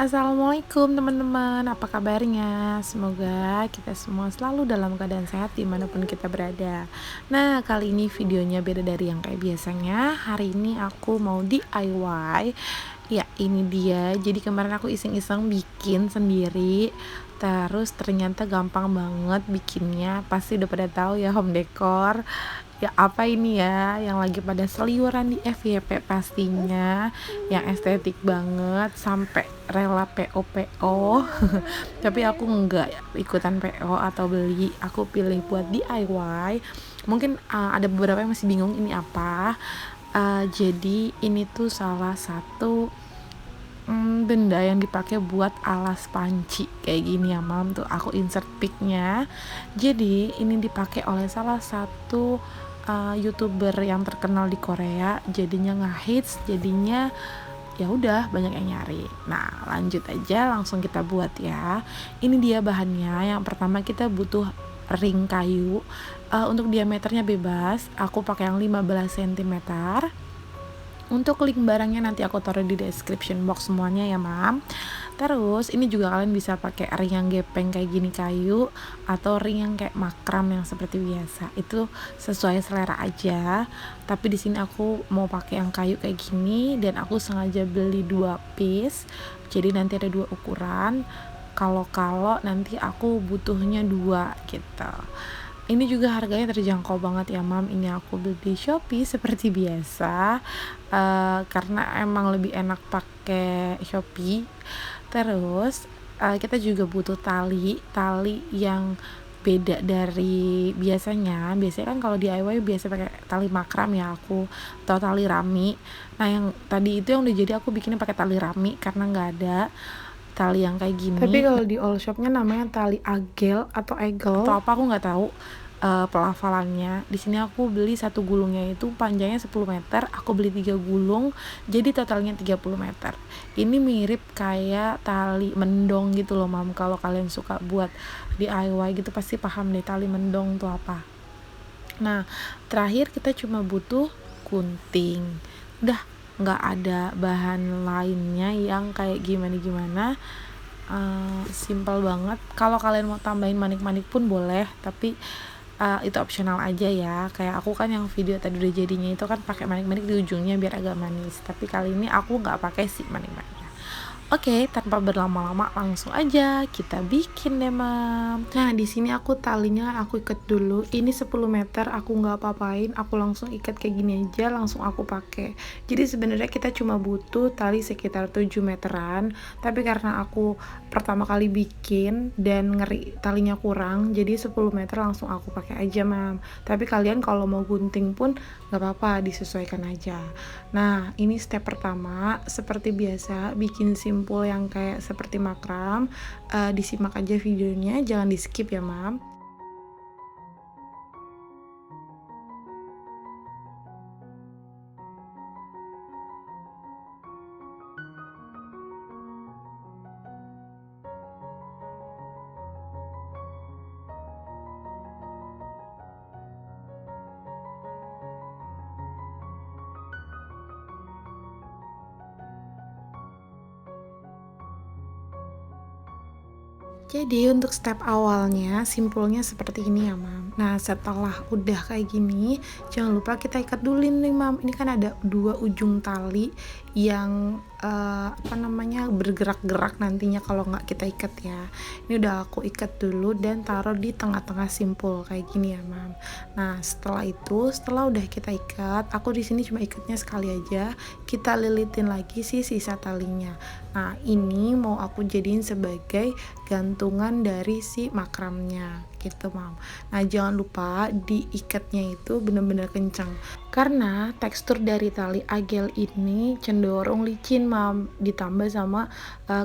Assalamualaikum teman-teman, apa kabarnya? Semoga kita semua selalu dalam keadaan sehat dimanapun kita berada. Nah, kali ini videonya beda dari yang kayak biasanya. Hari ini aku mau DIY. Ya, ini dia. Jadi kemarin aku iseng-iseng bikin sendiri. Terus ternyata gampang banget bikinnya. Pasti udah pada tahu ya, home decor. Ya apa ini ya yang lagi pada seliweran di FYP pastinya, yang estetik banget sampai rela PO tapi aku enggak ikutan PO atau beli, aku pilih buat DIY. Mungkin ada beberapa yang masih bingung ini apa. Jadi ini tuh salah satu benda yang dipakai buat alas panci kayak gini ya mam. Tuh aku insert pic-nya. Jadi ini dipakai oleh salah satu YouTuber yang terkenal di Korea, jadinya ngehits, jadinya ya udah banyak yang nyari. Nah, lanjut aja langsung kita buat ya. Ini dia bahannya. Yang pertama kita butuh ring kayu. Untuk diameternya bebas, aku pakai yang 15 cm. Untuk link barangnya nanti aku taruh di description box semuanya ya mam. Terus ini juga kalian bisa pakai ring yang gepeng kayak gini kayu, atau ring yang kayak makram yang seperti biasa. Itu sesuai selera aja. Tapi di sini aku mau pakai yang kayu kayak gini, dan aku sengaja beli 2 piece. Jadi nanti ada 2 ukuran. Kalau nanti aku butuhnya 2 gitu. Ini juga harganya terjangkau banget ya mam. Ini aku beli di Shopee seperti biasa, karena emang lebih enak pakai Shopee. Terus kita juga butuh tali yang beda dari biasanya. Biasanya kan kalau DIY biasa pakai tali makram ya, aku atau tali rami. Nah yang tadi itu yang udah jadi aku bikinnya pakai tali rami karena nggak ada tali yang kayak gini. Tapi kalau di all shopnya namanya tali agel atau egel atau apa aku nggak tahu pelafalannya. Di sini aku beli satu gulungnya itu panjangnya 10 meter, aku beli 3 gulung, jadi totalnya 30 meter. Ini mirip kayak tali mendong gitu loh mam. Kalau kalian suka buat DIY gitu pasti paham deh tali mendong tuh apa. Nah, terakhir kita cuma butuh gunting. Udah, nggak ada bahan lainnya yang kayak gimana-gimana. Simple banget. Kalau kalian mau tambahin manik-manik pun boleh, tapi itu opsional aja ya. Kayak aku kan yang video tadi udah jadinya itu kan pakai manik-manik di ujungnya biar agak manis. Tapi kali ini aku nggak pakai sih manik-maniknya. Oke, tanpa berlama-lama langsung aja kita bikin deh mam. Nah di sini aku talinya aku ikat dulu. Ini 10 meter aku nggak apa-apain, aku langsung ikat kayak gini aja, langsung aku pakai. Jadi sebenarnya kita cuma butuh tali sekitar 7 meteran, tapi karena aku pertama kali bikin dan ngeri talinya kurang, jadi 10 meter langsung aku pakai aja mam. Tapi kalian kalau mau gunting pun nggak apa-apa, disesuaikan aja. Nah ini step pertama, seperti biasa bikin simpul yang kayak seperti makram. Disimak aja videonya, jangan di skip ya mam. Jadi untuk step awalnya simpulnya seperti ini ya mam. Nah setelah udah kayak gini, jangan lupa kita ikat dulu nih mam. Ini kan ada 2 ujung tali yang bergerak-gerak nantinya kalau nggak kita ikat ya. Ini udah aku ikat dulu dan taruh di tengah-tengah simpul kayak gini ya mam. Nah setelah itu, setelah udah kita ikat, aku di sini cuma ikatnya sekali aja. Kita lilitin lagi sih sisa talinya. Nah ini mau aku jadiin sebagai gantungan dari si makramnya gitu mam. Nah jangan lupa diikatnya itu bener-bener kencang, karena tekstur dari tali agel ini cenderung licin mam, ditambah sama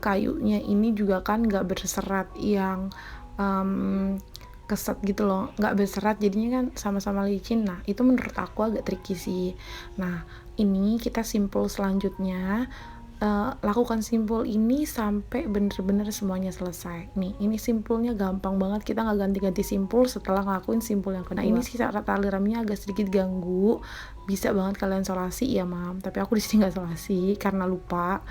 kayunya ini juga kan nggak berserat yang keset gitu loh, nggak berserat jadinya kan sama-sama licin. Nah itu menurut aku agak tricky sih. Nah ini kita simpul selanjutnya, lakukan simpul ini sampai bener-bener semuanya selesai. Nih ini simpulnya gampang banget, kita nggak ganti-ganti simpul setelah ngelakuin simpul yang kedua. Nah ini sih tali raminya agak sedikit ganggu, bisa banget kalian solasi ya mam, tapi aku di sini nggak solasi karena lupa.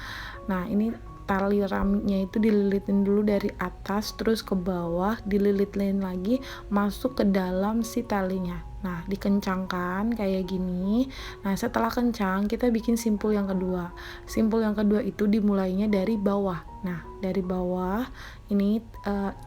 Nah ini tali raminya itu dililitin dulu dari atas terus ke bawah, dililitin lagi masuk ke dalam si talinya. Nah, dikencangkan kayak gini. Nah, setelah kencang kita bikin simpul yang kedua. Simpul yang kedua itu dimulainya dari bawah. Nah, dari bawah ini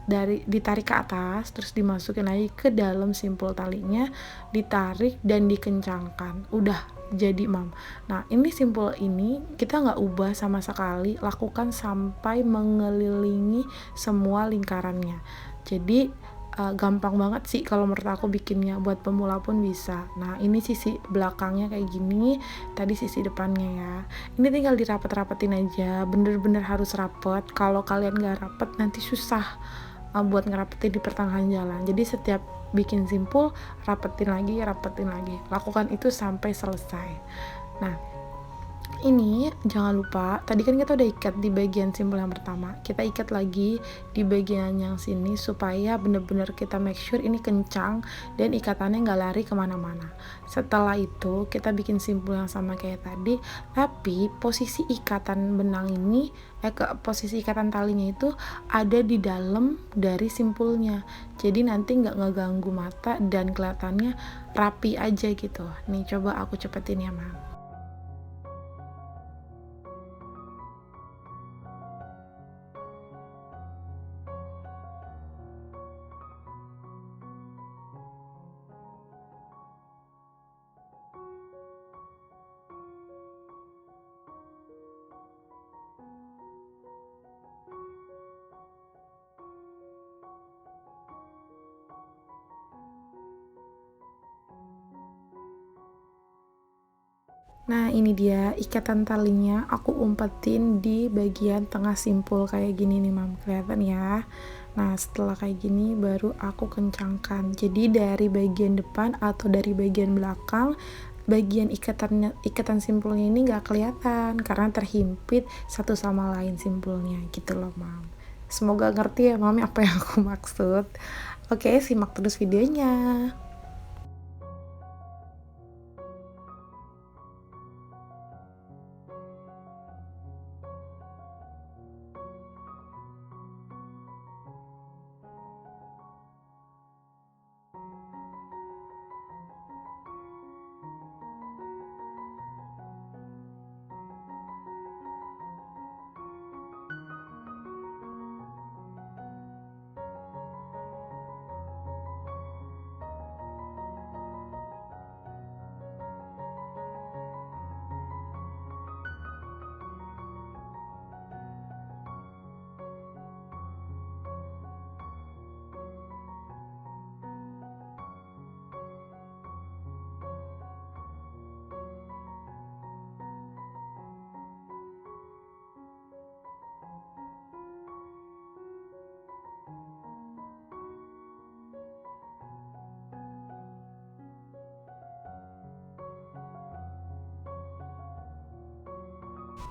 dari ditarik ke atas terus dimasukin lagi ke dalam simpul talinya, ditarik dan dikencangkan. Udah jadi mam. Nah, ini simpul ini kita nggak ubah sama sekali, lakukan sampai mengelilingi semua lingkarannya. Jadi gampang banget sih kalau menurut aku bikinnya, buat pemula pun bisa. Nah, ini sisi belakangnya kayak gini, tadi sisi depannya ya. Ini tinggal dirapet-rapetin aja, bener-bener harus rapet. Kalau kalian nggak rapet nanti susah buat ngerapetin di pertengahan jalan. Jadi setiap bikin simpul rapetin lagi, lakukan itu sampai selesai. Nah, ini jangan lupa, tadi kan kita udah ikat di bagian simpul yang pertama, kita ikat lagi di bagian yang sini supaya bener-bener kita make sure ini kencang dan ikatannya nggak lari kemana-mana. Setelah itu kita bikin simpul yang sama kayak tadi, tapi posisi ikatan benang ini posisi ikatan talinya itu ada di dalam dari simpulnya, jadi nanti nggak ngeganggu mata dan kelihatannya rapi aja gitu. Nih coba aku cepetin ya mam. Nah, ini dia ikatan talinya, aku umpetin di bagian tengah simpul kayak gini nih mam, kelihatan ya. Nah, setelah kayak gini baru aku kencangkan. Jadi dari bagian depan atau dari bagian belakang, bagian ikatan simpulnya ini nggak kelihatan karena terhimpit satu sama lain simpulnya gitu loh mam. Semoga ngerti ya mami apa yang aku maksud. Oke, simak terus videonya.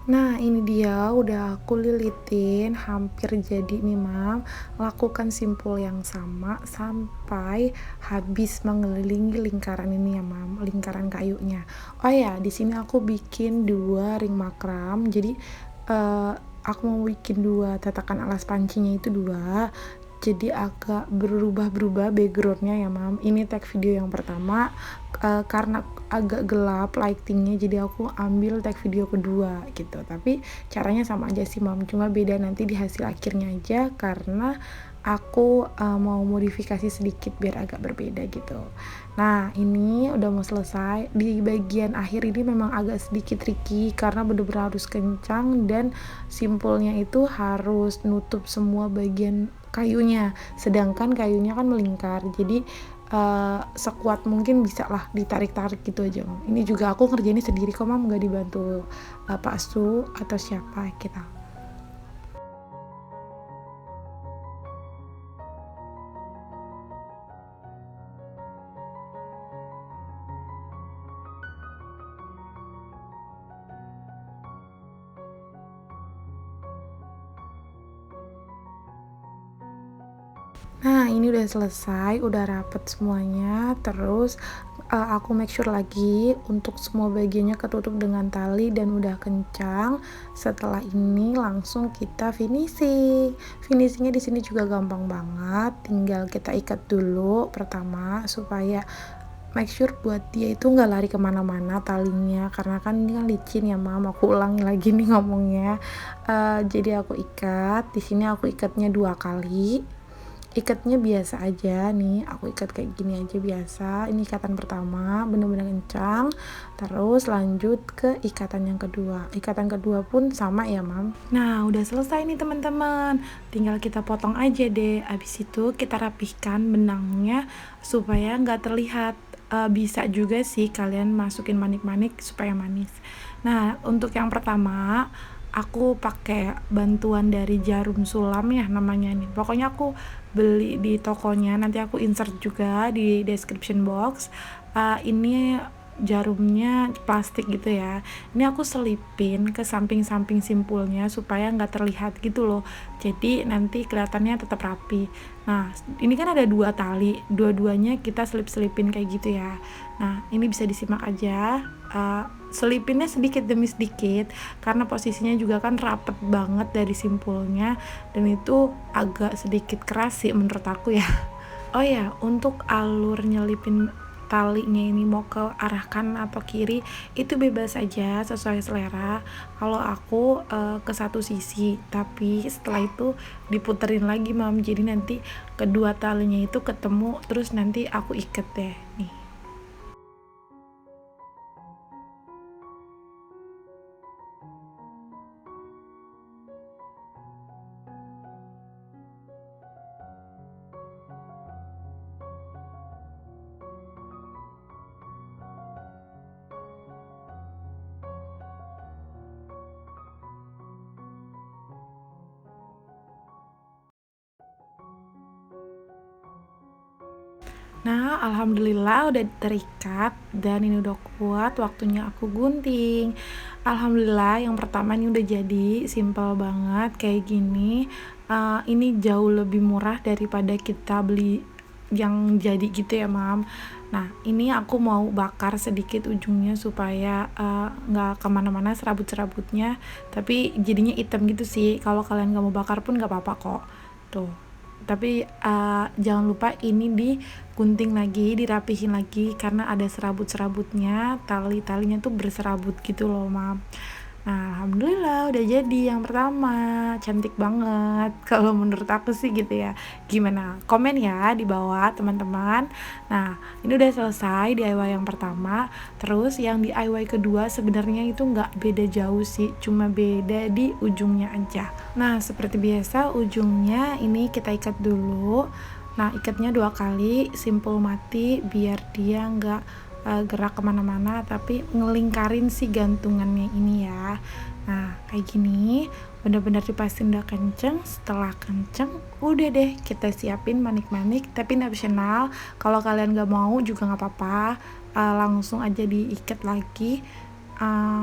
Nah, ini dia udah aku lilitin hampir jadi nih mam. Lakukan simpul yang sama sampai habis mengelilingi lingkaran ini ya mam, lingkaran kayunya. Oh ya, di sini aku bikin 2 ring makram. Jadi aku mau bikin 2 tatakan alas pancinya itu 2. Jadi agak berubah-berubah backgroundnya ya mam. Ini tag video yang pertama, karena agak gelap lightingnya jadi aku ambil tag video kedua gitu. Tapi caranya sama aja sih mam, cuma beda nanti di hasil akhirnya aja karena aku mau modifikasi sedikit biar agak berbeda gitu. Nah, ini udah mau selesai. Di bagian akhir ini memang agak sedikit tricky karena bener-bener harus kencang dan simpulnya itu harus nutup semua bagian kayunya, sedangkan kayunya kan melingkar, jadi sekuat mungkin bisa lah ditarik-tarik gitu aja mam. Ini juga aku ngerjainnya sendiri kok mam, nggak dibantu Pak Su atau siapa kita. Nah, ini udah selesai, udah rapet semuanya. Terus aku make sure lagi untuk semua bagiannya ketutup dengan tali dan udah kencang. Setelah ini langsung kita finishing. Finishingnya di sini juga gampang banget, tinggal kita ikat dulu pertama supaya make sure buat dia itu nggak lari kemana-mana talinya, karena kan ini kan licin ya mam. Aku ulangi lagi nih ngomongnya. Jadi aku ikat di sini, aku ikatnya 2 kali. Ikatnya biasa aja nih, aku ikat kayak gini aja biasa. Ini ikatan pertama bener-bener kencang, terus lanjut ke ikatan yang kedua. Ikatan kedua pun sama ya mam. Nah udah selesai nih teman-teman, tinggal kita potong aja deh. Abis itu kita rapihkan benangnya supaya nggak terlihat. Bisa juga sih kalian masukin manik-manik supaya manis. Nah untuk yang pertama aku pakai bantuan dari jarum sulam ya namanya nih. Pokoknya aku beli di tokonya, nanti aku insert juga di description box. Ini jarumnya plastik gitu ya. Ini aku selipin ke samping-samping simpulnya supaya nggak terlihat gitu loh. Jadi nanti kelihatannya tetap rapi. Nah ini kan ada 2 tali, dua-duanya kita selip-selipin kayak gitu ya. Nah ini bisa disimak aja. Selipinnya sedikit demi sedikit karena posisinya juga kan rapet banget dari simpulnya, dan itu agak sedikit keras sih menurut aku ya. Oh ya, untuk alur nyelipin talinya ini mau ke arah kanan atau kiri itu bebas aja sesuai selera. Kalau aku ke satu sisi, tapi setelah itu diputerin lagi mam, jadi nanti kedua talinya itu ketemu, terus nanti aku iket deh nih. Nah, alhamdulillah udah terikat dan ini udah kuat, waktunya aku gunting. Alhamdulillah yang pertama ini udah jadi, simple banget kayak gini. Ini jauh lebih murah daripada kita beli yang jadi gitu ya mam. Nah ini aku mau bakar sedikit ujungnya supaya nggak kemana-mana serabut-serabutnya, tapi jadinya hitam gitu sih. Kalau kalian nggak mau bakar pun nggak apa-apa kok tuh. Tapi jangan lupa ini digunting lagi, dirapihin lagi karena ada serabut-serabutnya, tali-talinya tuh berserabut gitu loh mam. Nah alhamdulillah udah jadi yang pertama, cantik banget kalau menurut aku sih gitu ya. Gimana, komen ya di bawah teman-teman. Nah ini udah selesai DIY yang pertama. Terus yang DIY kedua sebenarnya itu nggak beda jauh sih, cuma beda di ujungnya aja. Nah seperti biasa ujungnya ini kita ikat dulu. Nah ikatnya 2 kali, simpul mati biar dia nggak gerak kemana-mana, tapi ngelingkarin si gantungannya ini ya. Nah kayak gini bener-bener dipastiin udah kenceng. Setelah kenceng udah deh kita siapin manik-manik, tapi optional. Kalau kalian gak mau juga gak apa-apa, langsung aja diikat lagi,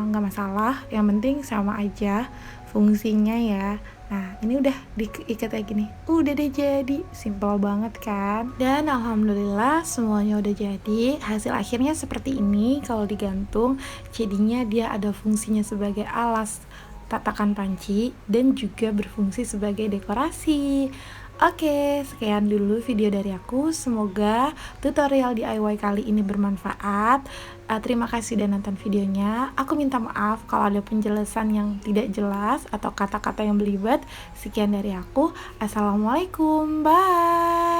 gak masalah, yang penting sama aja fungsinya ya. Nah ini udah diikat kayak gini, udah deh jadi, simple banget kan. Dan alhamdulillah semuanya udah jadi. Hasil akhirnya seperti ini kalau digantung. Jadinya dia ada fungsinya sebagai alas tatakan panci dan juga berfungsi sebagai dekorasi. Oke, sekian dulu video dari aku. Semoga tutorial DIY kali ini bermanfaat. Terima kasih udah nonton videonya. Aku minta maaf kalau ada penjelasan yang tidak jelas atau kata-kata yang belibet. Sekian dari aku. Assalamualaikum. Bye.